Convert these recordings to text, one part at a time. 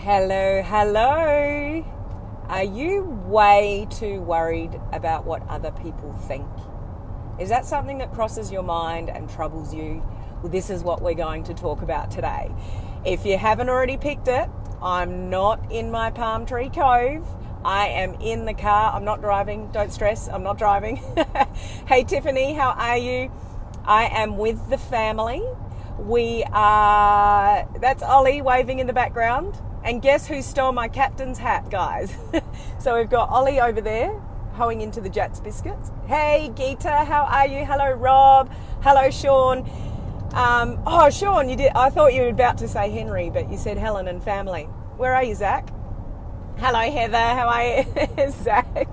Hello, hello. Are you way too worried about what other people think? Is that something that crosses your mind and troubles you? Well, this is what we're going to talk about today. If you haven't already picked it, I'm not in my Palm Tree Cove. I am in the car. I'm not driving. Don't stress, I'm not driving. Hey, Tiffany, how are you? I am with the family. That's Ollie waving in the background. And guess who stole my captain's hat, guys? So we've got Ollie over there, hoeing into the Jats biscuits. Hey, Geeta, how are you? Hello, Rob. Hello, Sean. Sean, I thought you were about to say Henry, but you said Helen and family. Where are you, Zach? Hello, Heather. How are you? Zach.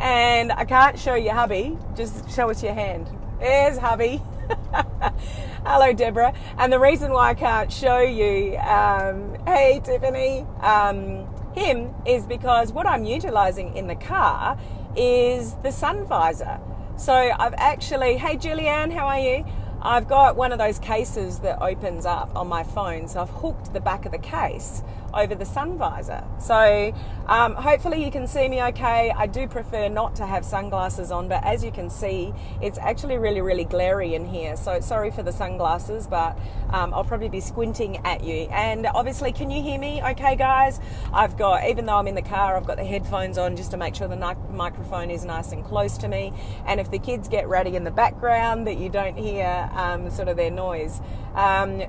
And I can't show you hubby. Just show us your hand. There's hubby. Hello, Deborah. And the reason why I can't show you, hey, Tiffany, him is because what I'm utilising in the car is the sun visor. So I've actually, hey, Julianne, how are you? I've got one of those cases that opens up on my phone. So I've hooked the back of the case over the sun visor. So hopefully you can see me okay. I do prefer not to have sunglasses on, but as you can see, it's actually really, really glary in here. So sorry for the sunglasses, but I'll probably be squinting at you. And obviously, can you hear me okay, guys? Even though I'm in the car, I've got the headphones on just to make sure the microphone is nice and close to me. And if the kids get ratty in the background, that you don't hear sort of their noise.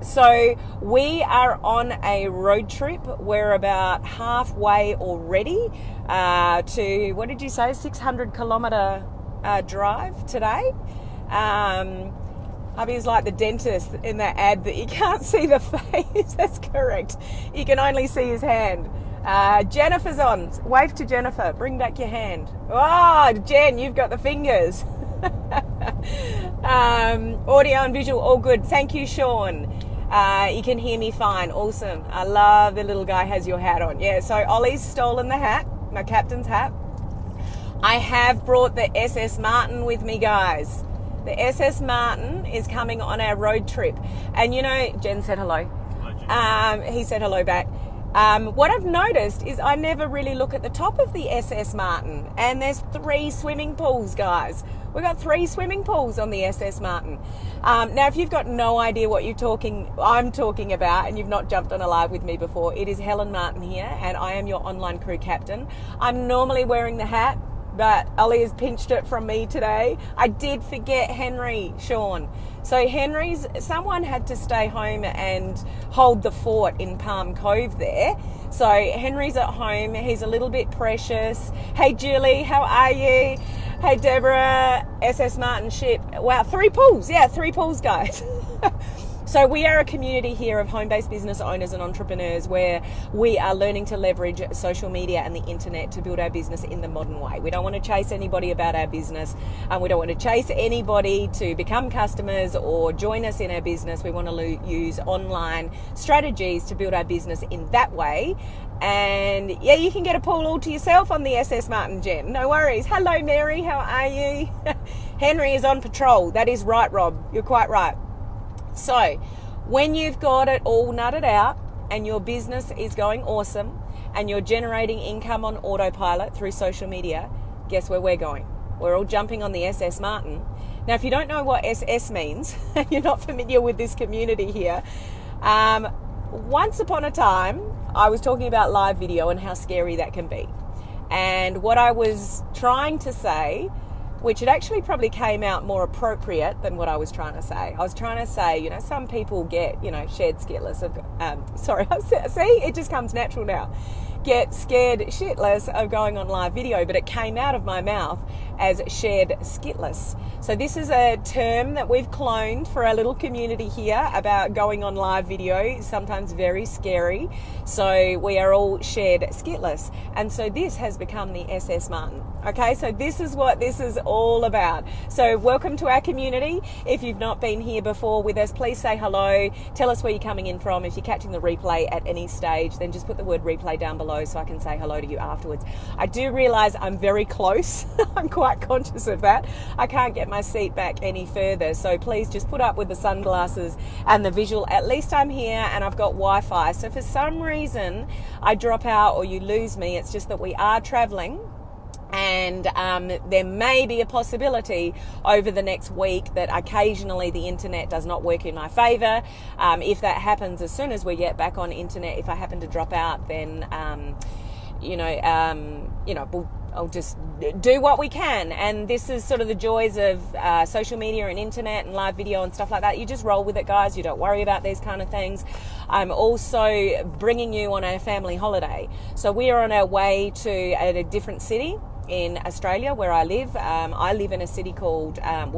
So we are on a road trip. We're about halfway already to, what did you say, 600 kilometre drive today. Hubby's like the dentist in that ad that you can't see the face. That's correct. You can only see his hand. Jennifer's on. Wave to Jennifer. Bring back your hand. Oh, Jen, you've got the fingers. Audio and visual, all good. Thank you, Sean. You can hear me fine. Awesome. I love the little guy has your hat on. Yeah, so Ollie's stolen the hat, my captain's hat. I have brought the SS Martin with me, guys. The SS Martin is coming on our road trip. And you know, Jen said hello. Hello, Jen. He said hello back. What I've noticed is I never really look at the top of the SS Martin, and there's 3 swimming pools, guys. We've got 3 swimming pools on the SS Martin. Now, if you've got no idea what I'm talking about, and you've not jumped on a live with me before, it is Helen Martin here, and I am your online crew captain. I'm normally wearing the hat, but Ollie has pinched it from me today. I did forget Henry, Sean. So someone had to stay home and hold the fort in Palm Cove there. So Henry's at home. He's a little bit precious. Hey, Julie, how are you? Hey, Deborah, SS Martin ship. Wow, 3 pools. Yeah, 3 pools, guys. So we are a community here of home-based business owners and entrepreneurs where we are learning to leverage social media and the internet to build our business in the modern way. We don't want to chase anybody about our business, and we don't want to chase anybody to become customers or join us in our business. We want to use online strategies to build our business in that way. And yeah, you can get a pool all to yourself on the SS Martin, Jen. No worries. Hello, Mary. How are you? Henry is on patrol. That is right, Rob. You're quite right. So when you've got it all nutted out and your business is going awesome and you're generating income on autopilot through social media, guess where we're going? We're all jumping on the SS Martin. Now, if you don't know what SS means, you're not familiar with this community here, once upon a time, I was talking about live video and how scary that can be. And what I was trying to say, which it actually probably came out more appropriate than what I was trying to say. I was trying to say, some people get, shared skitless of, see, it just comes natural now. Get scared shitless of going on live video, but it came out of my mouth as shared skitless. So this is a term that we've cloned for our little community here about going on live video, sometimes very scary. So we are all shared skitless. And so this has become the SS Martin. Okay, so this is what this is all about. So welcome to our community. If you've not been here before with us, please say hello. Tell us where you're coming in from. If you're catching the replay at any stage, then just put the word replay down below so I can say hello to you afterwards. I do realize I'm very close. I'm quite conscious of that. I can't get my seat back any further. So please just put up with the sunglasses and the visual. At least I'm here and I've got Wi-Fi. So for some reason I drop out or you lose me, it's just that we are traveling. And there may be a possibility over the next week that occasionally the internet does not work in my favour. If that happens as soon as we get back on internet, if I happen to drop out, then I'll just do what we can. And this is sort of the joys of social media and internet and live video and stuff like that. You just roll with it, guys. You don't worry about these kind of things. I'm also bringing you on a family holiday. So we are on our way to a different city in Australia where I live. I live in a city called,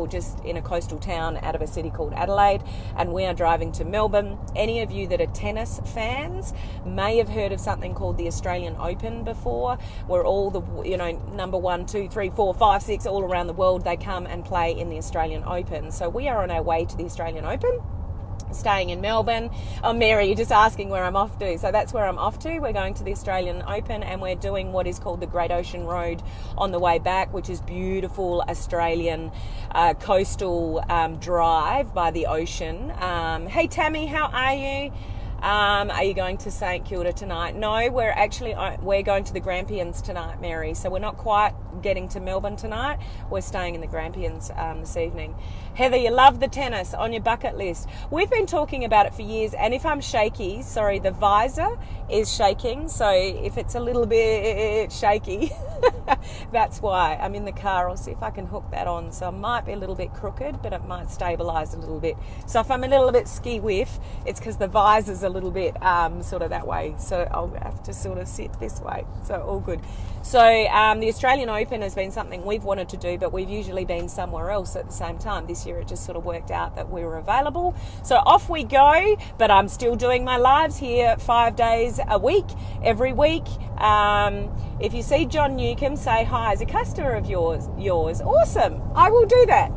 just in a coastal town out of a city called Adelaide, and we are driving to Melbourne. Any of you that are tennis fans may have heard of something called the Australian Open before, where all the, number 1, 2, 3, 4, 5, 6 all around the world, they come and play in the Australian Open. So we are on our way to the Australian Open, staying in Melbourne. Oh, Mary, you're just asking where I'm off to. So that's where I'm off to. We're going to the Australian Open and we're doing what is called the Great Ocean Road on the way back, which is beautiful Australian coastal drive by the ocean. Hey, Tammy, how are you? Are you going to St Kilda tonight? No, we're going to the Grampians tonight, Mary. So we're not quite getting to Melbourne tonight. We're staying in the Grampians this evening. Heather, you love the tennis on your bucket list. We've been talking about it for years, and if I'm shaky, sorry, the visor is shaking. So if it's a little bit shaky, that's why. I'm in the car. I'll see if I can hook that on. So it might be a little bit crooked, but it might stabilize a little bit. So if I'm a little bit ski-whiff, it's because the visor's a little bit sort of that way. So I'll have to sort of sit this way. So all good. So the Australian Open has been something we've wanted to do, but we've usually been somewhere else at the same time. This year it just sort of worked out that we were available. So off we go, but I'm still doing my lives here 5 days a week, every week. If you see John Newcomb, say hi as a customer of yours. Awesome. I will do that.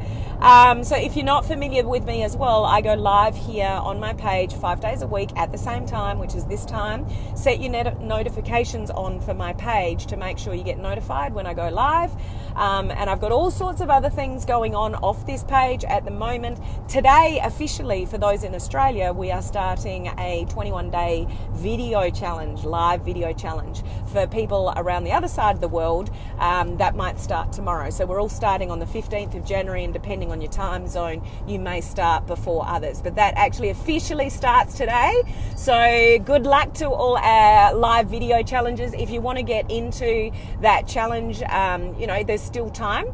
So if you're not familiar with me as well, I go live here on my page 5 days a week at the same time, which is this time. Set your notifications on for my page to make sure you get notified when I go live. And I've got all sorts of other things going on off this page at the moment. Today, officially, for those in Australia, we are starting a 21-day video challenge, live video challenge. For people around the other side of the world, that might start tomorrow. So we're all starting on the 15th of January, and depending on your time zone, you may start before others. But that actually officially starts today. So good luck to all our live video challenges. If you want to get into that challenge, there's still time.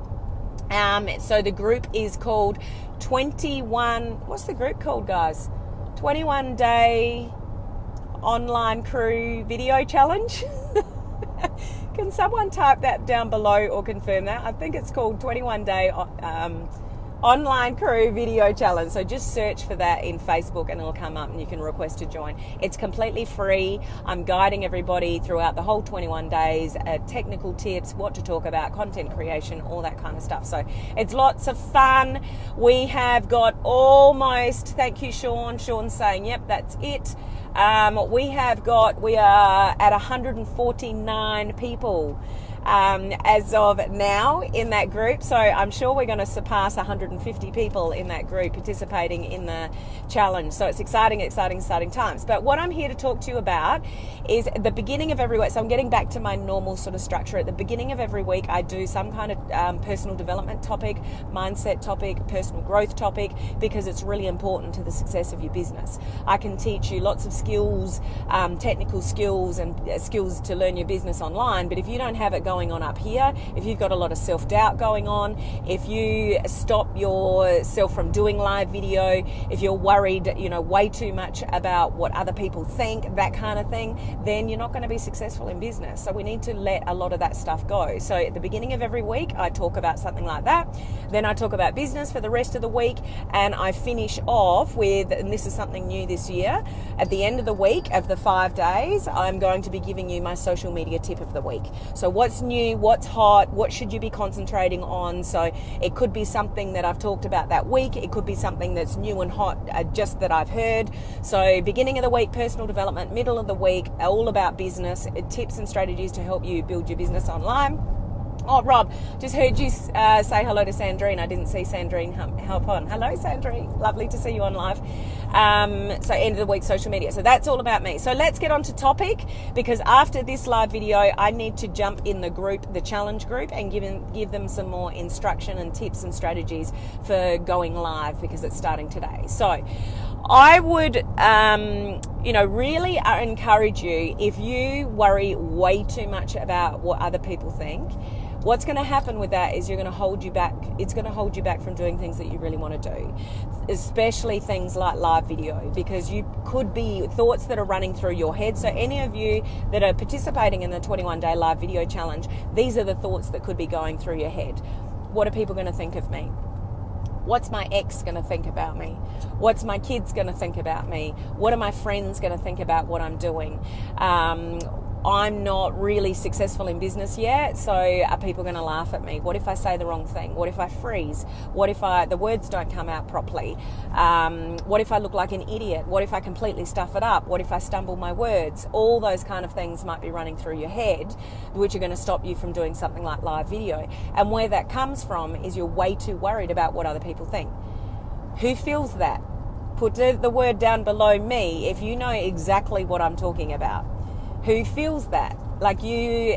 So the group is called 21, what's the group called, guys? 21 Day Online Crew Video Challenge. Can someone type that down below or confirm that? I think it's called 21 Day Online Crew Video Challenge. So just search for that in Facebook and it'll come up and you can request to join. It's completely free. I'm guiding everybody throughout the whole 21 days, technical tips, what to talk about, content creation, all that kind of stuff. So it's lots of fun. We have got almost, thank you, Sean. Sean's saying, yep, that's it. We are at 149 people as of now in that group. So I'm sure we're going to surpass 150 people in that group participating in the challenge. So it's exciting times. But what I'm here to talk to you about is at the beginning of every week. So I'm getting back to my normal sort of structure. At the beginning of every week, I do some kind of personal development topic, mindset topic, personal growth topic, because it's really important to the success of your business. I can teach you lots of skills, technical skills and skills to learn your business online. But if you don't have it going on up here, if you've got a lot of self-doubt going on, if you stop yourself from doing live video, if you're worried, way too much about what other people think, that kind of thing, then you're not going to be successful in business. So we need to let a lot of that stuff go. So at the beginning of every week, I talk about something like that. Then I talk about business for the rest of the week, and I finish off with, and this is something new this year, at the end of the week of the 5 days, I'm going to be giving you my social media tip of the week. So what's new, what's hot, what should you be concentrating on. So it could be something that I've talked about that week. It could be something that's new and hot, just that I've heard. So beginning of the week, personal development, middle of the week, all about business, tips and strategies to help you build your business online. Oh, Rob, just heard you say hello to Sandrine. I didn't see Sandrine help on. Hello, Sandrine. Lovely to see you on live. So end of the week, social media. So that's all about me. So let's get on to topic, because after this live video, I need to jump in the group, the challenge group, and give them some more instruction and tips and strategies for going live, because it's starting today. So I would, really encourage you, if you worry way too much about what other people think, what's going to happen with that is you're going to hold you back. It's going to hold you back from doing things that you really want to do, especially things like live video, because you could be thoughts that are running through your head. So any of you that are participating in the 21-day live video challenge, these are the thoughts that could be going through your head. What are people going to think of me? What's my ex going to think about me? What's my kids going to think about me? What are my friends going to think about what I'm doing? I'm not really successful in business yet, so are people going to laugh at me? What if I say the wrong thing? What if I freeze? What if the words don't come out properly? What if I look like an idiot? What if I completely stuff it up? What if I stumble my words? All those kind of things might be running through your head, which are going to stop you from doing something like live video. And where that comes from is you're way too worried about what other people think. Who feels that? Put the word down below me if you know exactly what I'm talking about. Who feels that? Like you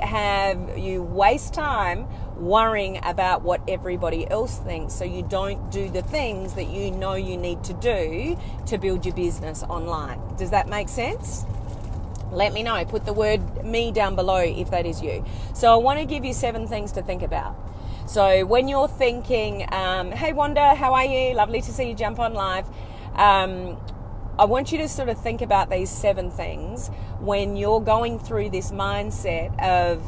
waste time worrying about what everybody else thinks, so you don't do the things that you know you need to do to build your business online. Does that make sense? Let me know. Put the word me down below if that is you. So I want to give you 7 things to think about. So when you're thinking, hey Wanda, how are you? Lovely to see you jump on live. I want you to sort of think about these 7 things when you're going through this mindset of,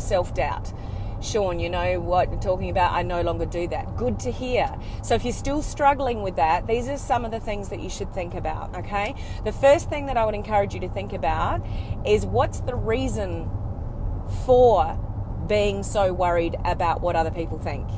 self-doubt. Sean, you know what you're talking about. I no longer do that. Good to hear. So if you're still struggling with that, these are some of the things that you should think about, okay? The first thing that I would encourage you to think about is, what's the reason for being so worried about what other people think?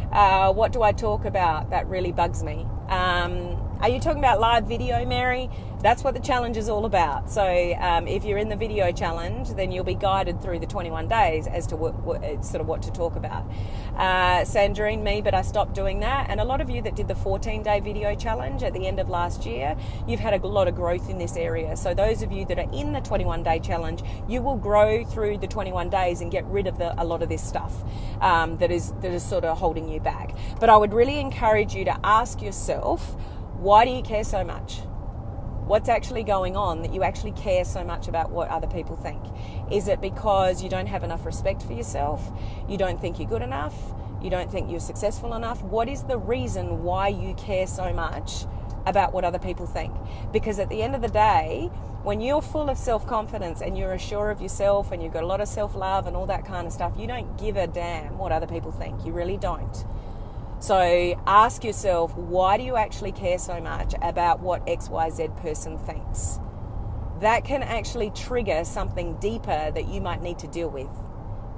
What do I talk about that really bugs me? Are you talking about live video, Mary? That's what the challenge is all about. So if you're in the video challenge, then you'll be guided through the 21 days as to what to talk about. Sandrine, me, but I stopped doing that. And a lot of you that did the 14-day video challenge at the end of last year, you've had a lot of growth in this area. So those of you that are in the 21-day challenge, you will grow through the 21 days and get rid of a lot of this stuff that is sort of holding you back. But I would really encourage you to ask yourself, why do you care so much? What's actually going on that you actually care so much about what other people think? Is it because you don't have enough respect for yourself? You don't think you're good enough? You don't think you're successful enough? What is the reason why you care so much about what other people think? Because at the end of the day, when you're full of self-confidence and you're sure of yourself and you've got a lot of self-love and all that kind of stuff, you don't give a damn what other people think. You really don't. So ask yourself, why do you actually care so much about what XYZ person thinks? That can actually trigger something deeper that you might need to deal with.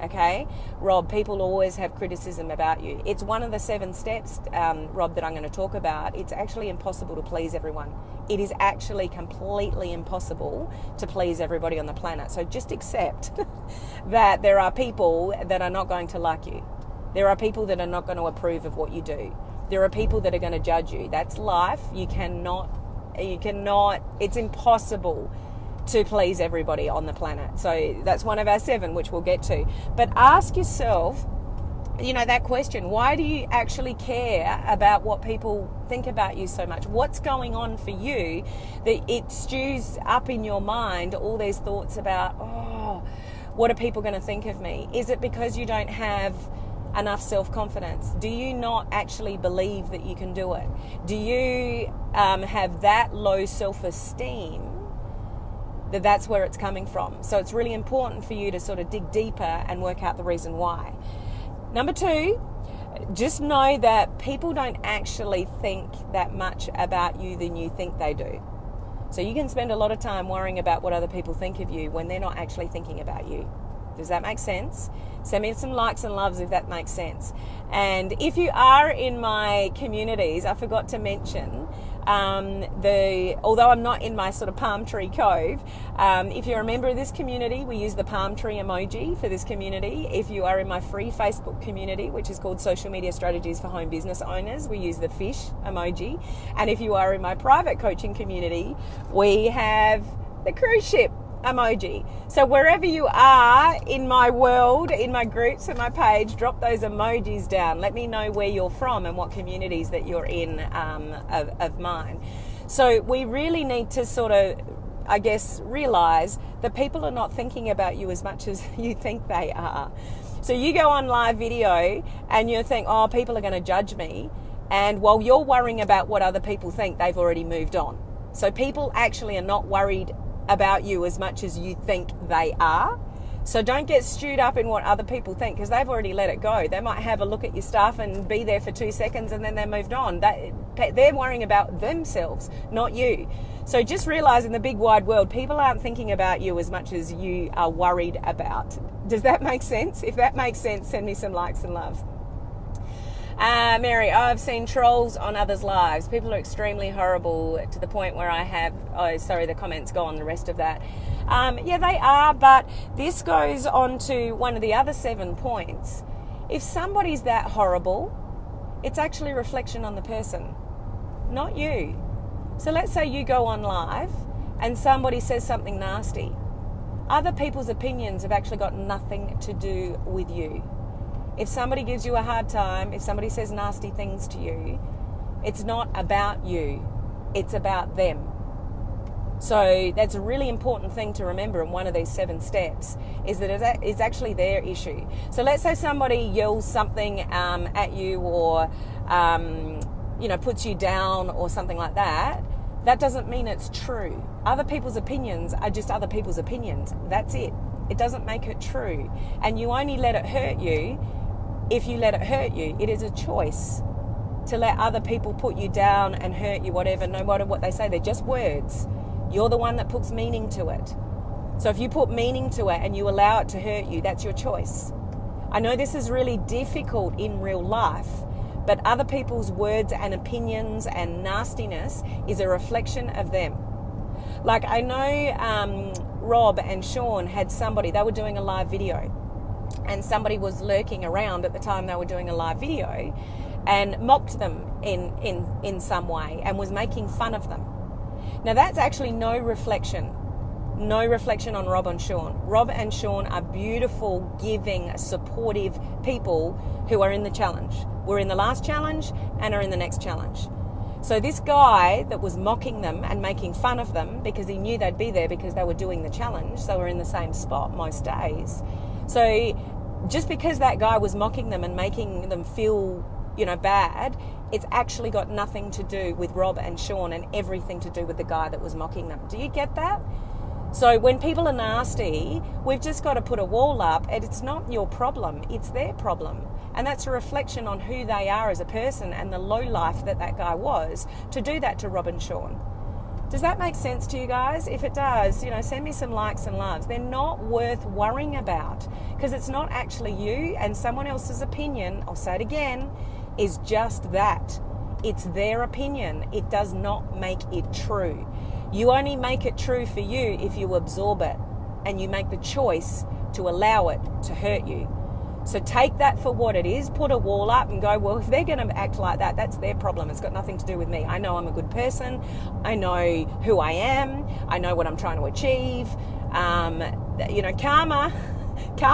Okay? Rob, people always have criticism about you. It's one of the 7 steps, Rob, that I'm going to talk about. It's actually impossible to please everyone. It is actually completely impossible to please everybody on the planet. So just accept that there are people that are not going to like you. There are people that are not going to approve of what you do. There are people that are going to judge you. That's life. You cannot, it's impossible to please everybody on the planet. So that's one of our 7, which we'll get to. But ask yourself, that question, why do you actually care about what people think about you so much? What's going on for you that it stews up in your mind all these thoughts about, what are people going to think of me? Is it because you don't have enough self-confidence? Do you not actually believe that you can do it? Do you have that low self-esteem that's where it's coming from? So it's really important for you to sort of dig deeper and work out the reason why. Number 2, just know that people don't actually think that much about you than you think they do. So you can spend a lot of time worrying about what other people think of you when they're not actually thinking about you. Does that make sense? Send me some likes and loves if that makes sense. And if you are in my communities, I forgot to mention, although I'm not in my sort of palm tree cove, if you're a member of this community, we use the palm tree emoji for this community. If you are in my free Facebook community, which is called Social Media Strategies for Home Business Owners, we use the fish emoji. And if you are in my private coaching community, we have the cruise ship emoji. So wherever you are in my world, in my groups and my page, drop those emojis down. Let me know where you're from and what communities that you're in of mine. So we really need to sort of, I guess, realize that people are not thinking about you as much as you think they are. So you go on live video and you think, oh, people are going to judge me. And while you're worrying about what other people think, they've already moved on. So people actually are not worried about you as much as you think they are. So don't get stewed up in what other people think, because they've already let it go. They might have a look at your stuff and be there for 2 seconds and then they're moved on. They're worrying about themselves, not you. So just realize in the big wide world, people aren't thinking about you as much as you are worried about. Does that make sense? If that makes sense, send me some likes and love. Mary, I've seen trolls on others' lives. People are extremely horrible to the point where the comment's gone, the rest of that. Yeah, they are, but this goes on to one of the other 7 points. If somebody's that horrible, it's actually a reflection on the person, not you. So let's say you go on live and somebody says something nasty. Other people's opinions have actually got nothing to do with you. If somebody gives you a hard time, if somebody says nasty things to you, it's not about you, it's about them. So that's a really important thing to remember in one of these 7 steps, is that it's actually their issue. So let's say somebody yells something at you or puts you down or something like that. That doesn't mean it's true. Other people's opinions are just other people's opinions. That's it. It doesn't make it true. And you only let it hurt you if you let it hurt you. It is a choice to let other people put you down and hurt you, whatever, no matter what they say. They're just words. You're the one that puts meaning to it. So if you put meaning to it and you allow it to hurt you, that's your choice. I know this is really difficult in real life, but other people's words and opinions and nastiness is a reflection of them. Like I know Rob and Sean had somebody, they were doing a live video, and somebody was lurking around at the time they were doing a live video and mocked them in some way and was making fun of them. Now that's actually no reflection on Rob and Sean. Rob and Sean are beautiful, giving, supportive people who are in the challenge. We're in the last challenge and are in the next challenge. So this guy that was mocking them and making fun of them because he knew they'd be there because they were doing the challenge, so we're in the same spot most days. So just because that guy was mocking them and making them feel, bad, it's actually got nothing to do with Rob and Sean and everything to do with the guy that was mocking them. Do you get that? So when people are nasty, we've just got to put a wall up, and it's not your problem, it's their problem. And that's a reflection on who they are as a person and the low life that guy was to do that to Rob and Sean. Does that make sense to you guys? If it does, send me some likes and loves. They're not worth worrying about because it's not actually you, and someone else's opinion, I'll say it again, is just that. It's their opinion. It does not make it true. You only make it true for you if you absorb it and you make the choice to allow it to hurt you. So take that for what it is, put a wall up and go, well, if they're going to act like that, that's their problem. It's got nothing to do with me. I know I'm a good person. I know who I am. I know what I'm trying to achieve. Karma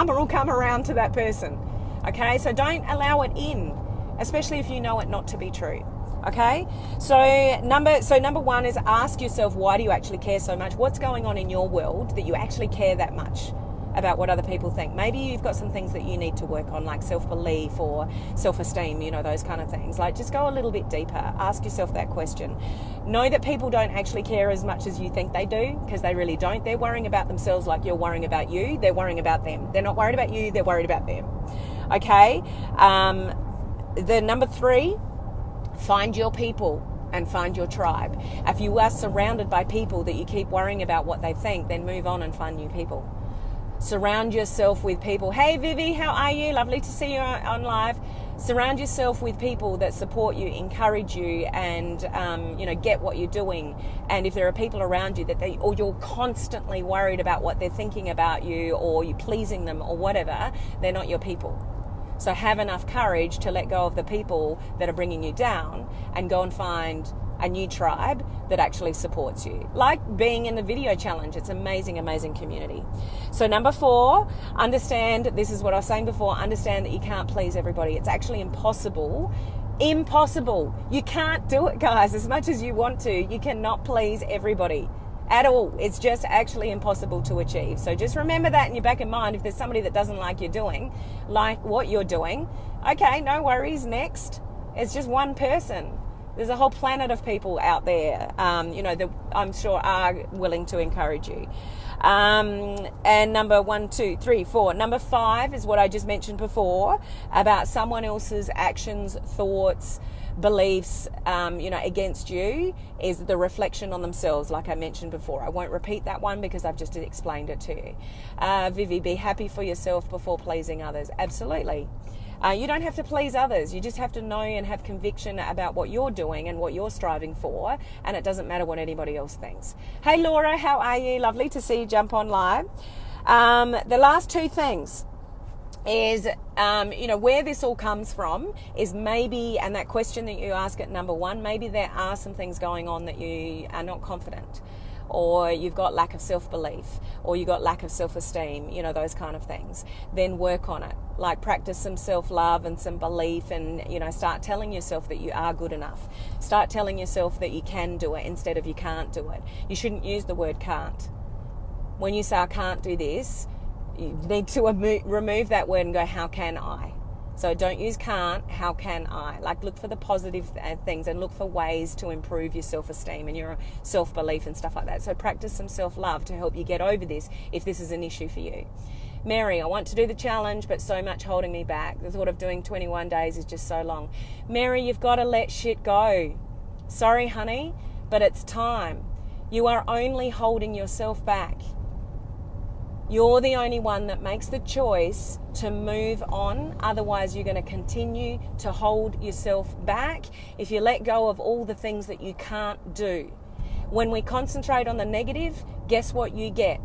will come around to that person. Okay, so don't allow it in, especially if you know it not to be true. Okay, so number one is ask yourself, why do you actually care so much? What's going on in your world that you actually care that much about what other people think? Maybe you've got some things that you need to work on, like self-belief or self-esteem, those kind of things. Like, just go a little bit deeper. Ask yourself that question. Know that people don't actually care as much as you think they do, because they really don't. They're worrying about themselves like you're worrying about you. They're worrying about them. They're not worried about you. They're worried about them. Okay? The number 3, find your people. and find your tribe. If you are surrounded by people that you keep worrying about what they think, then move on and find new people. Surround yourself with people. Hey Vivi, how are you? Lovely to see you on live. Surround yourself with people that support you, encourage you, and get what you're doing. And if there are people around you or you're constantly worried about what they're thinking about you, or you're pleasing them or whatever, they're not your people. So have enough courage to let go of the people that are bringing you down and go and find a new tribe that actually supports you. Like being in the video challenge. It's amazing, amazing community. So number 4, understand, this is what I was saying before, understand that you can't please everybody. It's actually impossible. Impossible. You can't do it, guys, as much as you want to. You cannot please everybody at all. It's just actually impossible to achieve. So just remember that in your back of mind. If there's somebody that doesn't like what you're doing, okay, no worries, next. It's just one person. There's a whole planet of people out there, that I'm sure are willing to encourage you. And number 1, 2, 3, 4. Number 5 is what I just mentioned before about someone else's actions, thoughts, beliefs, against you, is the reflection on themselves, like I mentioned before. I won't repeat that one because I've just explained it to you. Vivi, be happy for yourself before pleasing others. Absolutely. You don't have to please others. You just have to know and have conviction about what you're doing and what you're striving for, and it doesn't matter what anybody else thinks. Hey Laura, how are you? Lovely to see you jump on live. The last 2 things is, where this all comes from is maybe, and that question that you ask at number 1, maybe there are some things going on that you are not confident, or you've got lack of self-belief, or you've got lack of self-esteem, those kind of things. Then work on it. Like practice some self-love and some belief, and, start telling yourself that you are good enough. Start telling yourself that you can do it instead of you can't do it. You shouldn't use the word can't. When you say I can't do this, you need to remove that word and go, how can I? So don't use can't, how can I? Like look for the positive things and look for ways to improve your self-esteem and your self-belief and stuff like that. So practice some self-love to help you get over this if this is an issue for you. Mary, I want to do the challenge, but so much holding me back. The thought of doing 21 days is just so long. Mary, you've got to let shit go. Sorry, honey, but it's time. You are only holding yourself back. You're the only one that makes the choice to move on. Otherwise, you're going to continue to hold yourself back if you let go of all the things that you can't do. When we concentrate on the negative, guess what you get?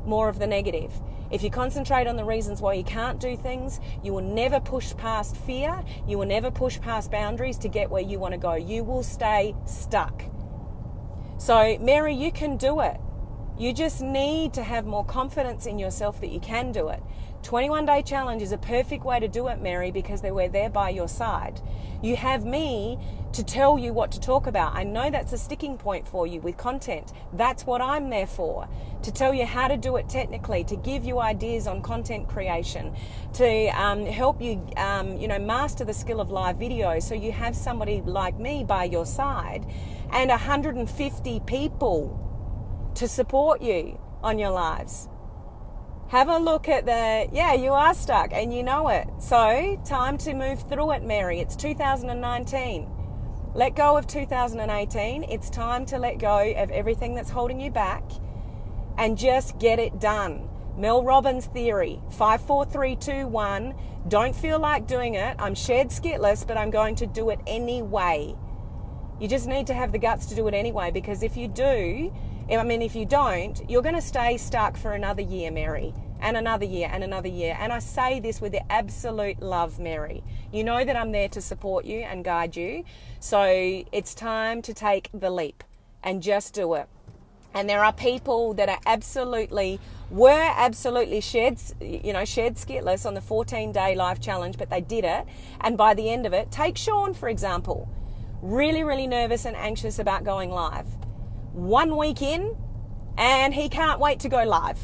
More of the negative. If you concentrate on the reasons why you can't do things, you will never push past fear. You will never push past boundaries to get where you want to go. You will stay stuck. So, Mary, you can do it. You just need to have more confidence in yourself that you can do it. 21-day challenge is a perfect way to do it, Mary, because we're there by your side. You have me to tell you what to talk about. I know that's a sticking point for you with content. That's what I'm there for, to tell you how to do it technically, to give you ideas on content creation, to help you, master the skill of live video so you have somebody like me by your side and 150 people to support you on your lives. Have a look at you are stuck and you know it. So, time to move through it, Mary. It's 2019. Let go of 2018. It's time to let go of everything that's holding you back and just get it done. Mel Robbins theory, 5, 4, 3, 2, 1. Don't feel like doing it. I'm scared skitless, but I'm going to do it anyway. You just need to have the guts to do it anyway, because if you don't, you're going to stay stuck for another year, Mary, and another year, and another year. And I say this with the absolute love, Mary. You know that I'm there to support you and guide you. So it's time to take the leap and just do it. And there are people that were absolutely shared skitless on the 14-day life challenge, but they did it. And by the end of it, take Sean, for example. Really, really nervous and anxious about going live. 1 week in, and he can't wait to go live.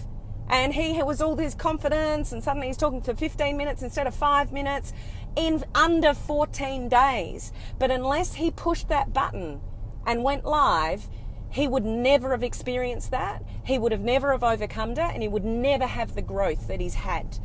And he was all this confidence, and suddenly he's talking for 15 minutes instead of 5 minutes in under 14 days. But unless he pushed that button and went live, he would never have experienced that. He would have never have overcome that, and he would never have the growth that he's had.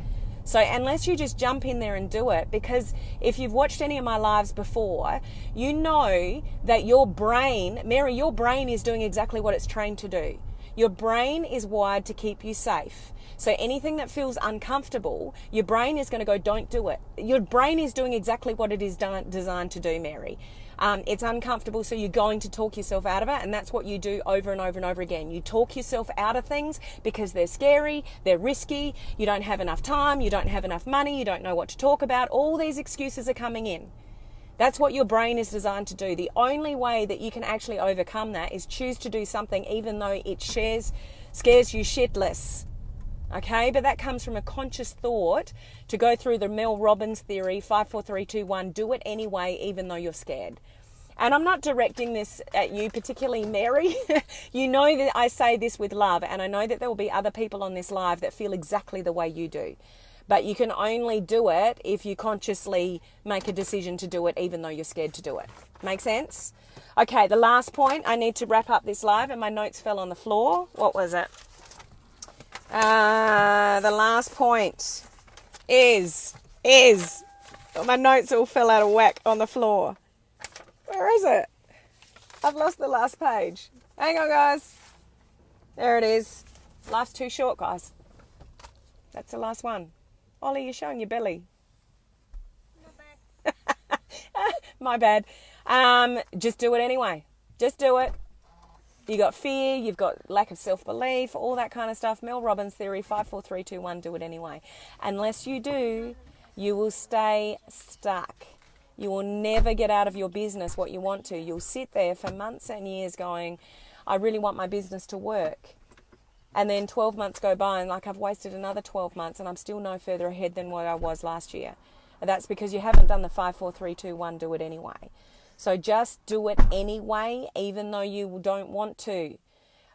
So unless you just jump in there and do it, because if you've watched any of my lives before, you know that your brain, Mary, your brain is doing exactly what it's trained to do. Your brain is wired to keep you safe. So anything that feels uncomfortable, your brain is going to go, don't do it. Your brain is doing exactly what it is designed to do, Mary. It's uncomfortable, so you're going to talk yourself out of it, and that's what you do over and over and over again. You talk yourself out of things because they're scary, they're risky, you don't have enough time, you don't have enough money, you don't know what to talk about. All these excuses are coming in. That's what your brain is designed to do. The only way that you can actually overcome that is choose to do something even though it scares you shitless. Okay, but that comes from a conscious thought to go through the Mel Robbins theory, 5, 4, 3, 2, 1, do it anyway, even though you're scared. And I'm not directing this at you, particularly Mary. You know that I say this with love, and I know that there will be other people on this live that feel exactly the way you do. But you can only do it if you consciously make a decision to do it, even though you're scared to do it. Make sense? Okay, the last point, I need to wrap up this live, and my notes fell on the floor. What was it? The last point is my notes all fell out of whack on the floor. Where is it? I've lost the last page. Hang on, guys. There it is. Life's too short, guys. That's the last one. Ollie, you're showing your belly. My bad. Just do it anyway. Just do it. You got fear, you've got lack of self-belief, all that kind of stuff. Mel Robbins theory, 5, 4, 3, 2, 1, do it anyway. Unless you do, you will stay stuck. You will never get out of your business what you want to. You'll sit there for months and years going, I really want my business to work. And then 12 months go by and like I've wasted another 12 months and I'm still no further ahead than what I was last year. And that's because you haven't done the 5, 4, 3, 2, 1, do it anyway. So just do it anyway, even though you don't want to.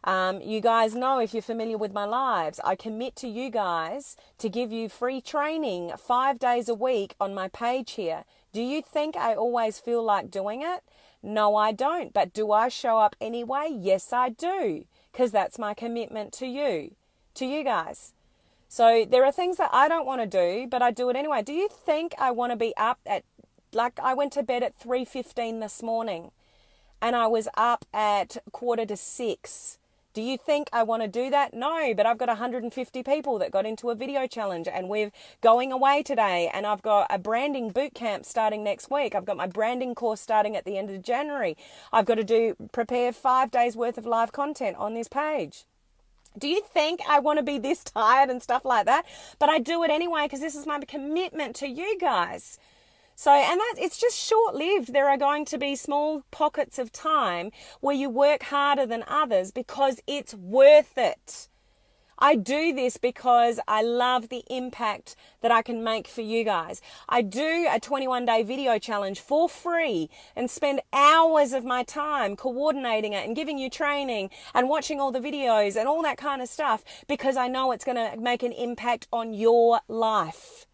You guys know, if you're familiar with my lives, I commit to you guys to give you free training 5 days a week on my page here. Do you think I always feel like doing it? No, I don't. But do I show up anyway? Yes, I do. Because that's my commitment to you guys. So there are things that I don't want to do, but I do it anyway. Do you think I want to be up at, like I went to bed at 3:15 this morning and I was up at 5:45. Do you think I want to do that? No, but I've got 150 people that got into a video challenge and we're going away today, and I've got a branding boot camp starting next week. I've got my branding course starting at the end of January. I've got to prepare 5 days worth of live content on this page. Do you think I want to be this tired and stuff like that? But I do it anyway because this is my commitment to you guys. So, and it's just short-lived. There are going to be small pockets of time where you work harder than others because it's worth it. I do this because I love the impact that I can make for you guys. I do a 21-day video challenge for free and spend hours of my time coordinating it and giving you training and watching all the videos and all that kind of stuff because I know it's going to make an impact on your life.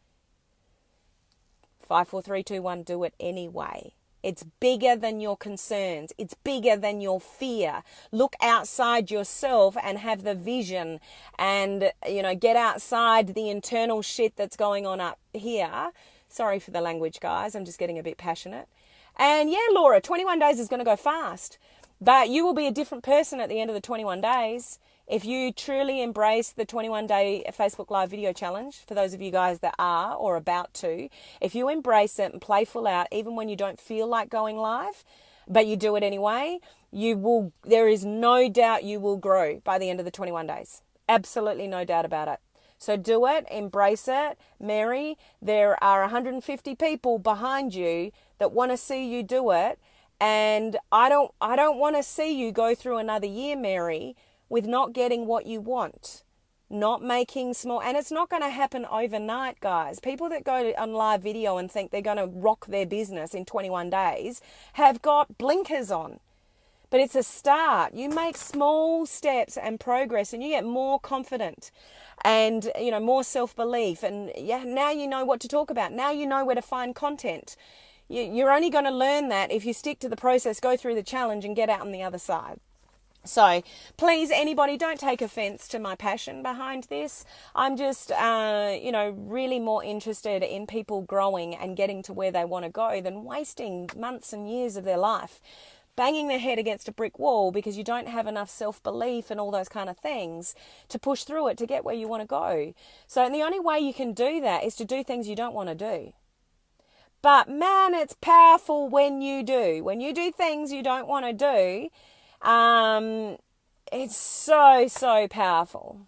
5, 4, 3, 2, 1, do it anyway. It's bigger than your concerns. It's bigger than your fear. Look outside yourself and have the vision and, get outside the internal shit that's going on up here. Sorry for the language, guys. I'm just getting a bit passionate. And yeah, Laura, 21 days is going to go fast, but you will be a different person at the end of the 21 days. If you truly embrace the 21-day Facebook Live video challenge, for those of you guys that are or about to, if you embrace it and play full out, even when you don't feel like going live, but you do it anyway, there is no doubt you will grow by the end of the 21 days. Absolutely no doubt about it. So do it, embrace it. Mary, there are 150 people behind you that want to see you do it. And I don't want to see you go through another year, Mary, with not getting what you want, not making small, and it's not going to happen overnight, guys. People that go on live video and think they're going to rock their business in 21 days have got blinkers on. But it's a start. You make small steps and progress and you get more confident and, more self-belief. And yeah, now you know what to talk about. Now you know where to find content. You're only going to learn that if you stick to the process, go through the challenge and get out on the other side. So please, anybody, don't take offense to my passion behind this. I'm just, really more interested in people growing and getting to where they want to go than wasting months and years of their life banging their head against a brick wall because you don't have enough self-belief and all those kind of things to push through it to get where you want to go. So and the only way you can do that is to do things you don't want to do. But man, it's powerful when you do. When you do things you don't want to do, it's so powerful.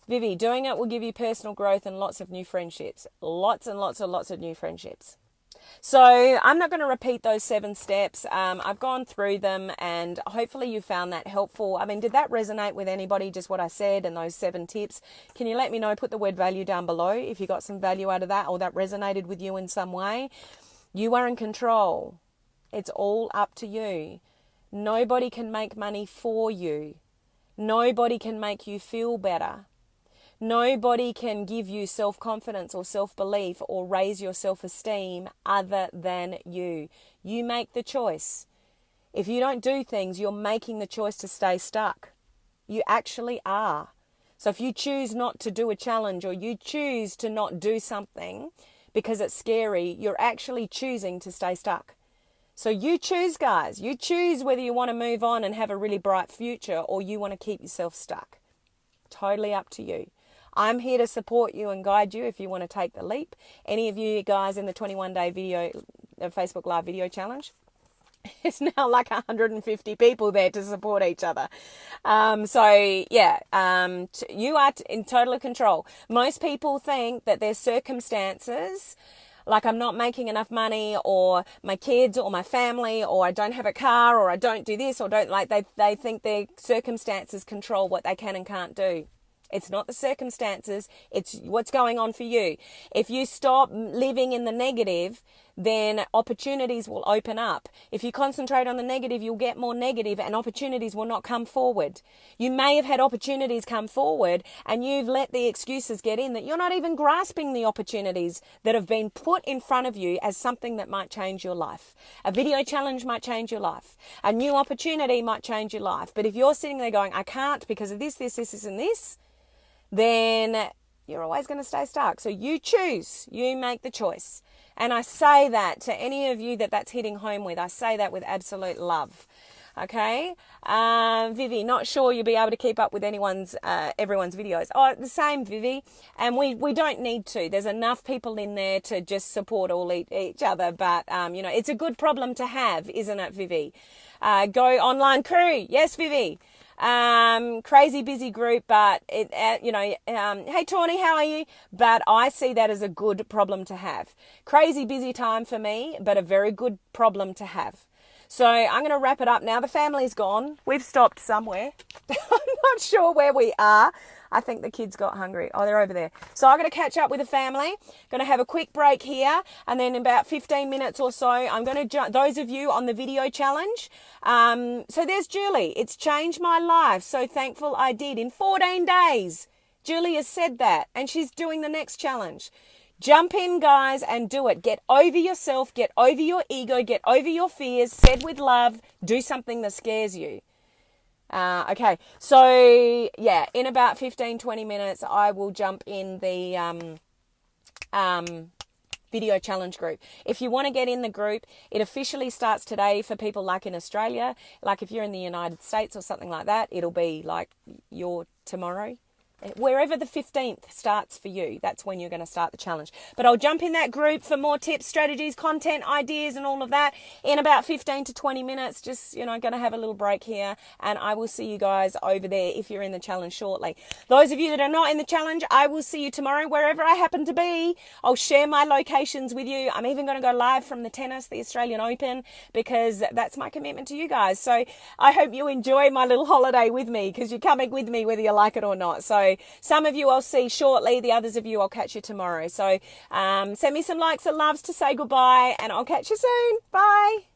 Vivi, doing it will give you personal growth and lots of new friendships. Lots and lots of new friendships. So I'm not going to repeat those 7 steps. I've gone through them and hopefully you found that helpful. I mean, did that resonate with anybody, just what I said and those 7 tips? Can you let me know? Put the word value down below if you got some value out of that or that resonated with you in some way. You are in control. It's all up to you. Nobody can make money for you. Nobody can make you feel better. Nobody can give you self-confidence or self-belief or raise your self-esteem other than you. You make the choice. If you don't do things, you're making the choice to stay stuck. You actually are. So if you choose not to do a challenge or you choose to not do something because it's scary, you're actually choosing to stay stuck. So you choose, guys. You choose whether you want to move on and have a really bright future or you want to keep yourself stuck. Totally up to you. I'm here to support you and guide you if you want to take the leap. Any of you guys in the 21-day Facebook Live video challenge, it's now like 150 people there to support each other. You are in total control. Most people think that their circumstances, like I'm not making enough money or my kids or my family or I don't have a car or I don't do this or don't like, they think their circumstances control what they can and can't do. It's not the circumstances, it's what's going on for you. If you stop living in the negative, then opportunities will open up. If you concentrate on the negative, you'll get more negative and opportunities will not come forward. You may have had opportunities come forward and you've let the excuses get in that you're not even grasping the opportunities that have been put in front of you as something that might change your life. A video challenge might change your life. A new opportunity might change your life. But if you're sitting there going, I can't because of this, and this, then you're always going to stay stuck. So you choose, you make the choice. And I say that to any of you that's hitting home with, I say that with absolute love. Okay? Vivi, not sure you'll be able to keep up with everyone's videos. Oh, the same, Vivi. And we don't need to. There's enough people in there to just support all each other. But, it's a good problem to have, isn't it, Vivi? Go online crew. Yes, Vivi. Crazy busy group, but hey Tawny, how are you? But I see that as a good problem to have. Crazy busy time for me, but a very good problem to have. So I'm going to wrap it up now. The family's gone. We've stopped somewhere. I'm not sure where we are. I think the kids got hungry. Oh, they're over there. So I'm going to catch up with the family. Going to have a quick break here. And then in about 15 minutes or so, I'm going to those of you on the video challenge. So there's Julie. It's changed my life. So thankful I did. In 14 days, Julie has said that. And she's doing the next challenge. Jump in, guys, and do it. Get over yourself. Get over your ego. Get over your fears. Said with love. Do something that scares you. Okay, so yeah, in about 15-20 minutes, I will jump in the video challenge group. If you want to get in the group, it officially starts today for people like in Australia. Like if you're in the United States or something like that, it'll be like your tomorrow. Wherever the 15th starts for you, that's when you're going to start the challenge. But I'll jump in that group for more tips, strategies, content, ideas, and all of that in about 15 to 20 minutes. Just, going to have a little break here, and I will see you guys over there if you're in the challenge shortly. Those of you that are not in the challenge, I will see you tomorrow wherever I happen to be. I'll share my locations with you. I'm even going to go live from the tennis, the Australian Open, because that's my commitment to you guys. So I hope you enjoy my little holiday with me, because you're coming with me whether you like it or not. So some of you I'll see shortly. The others of you I'll catch you tomorrow. So send me some likes and loves to say goodbye, and I'll catch you soon. Bye.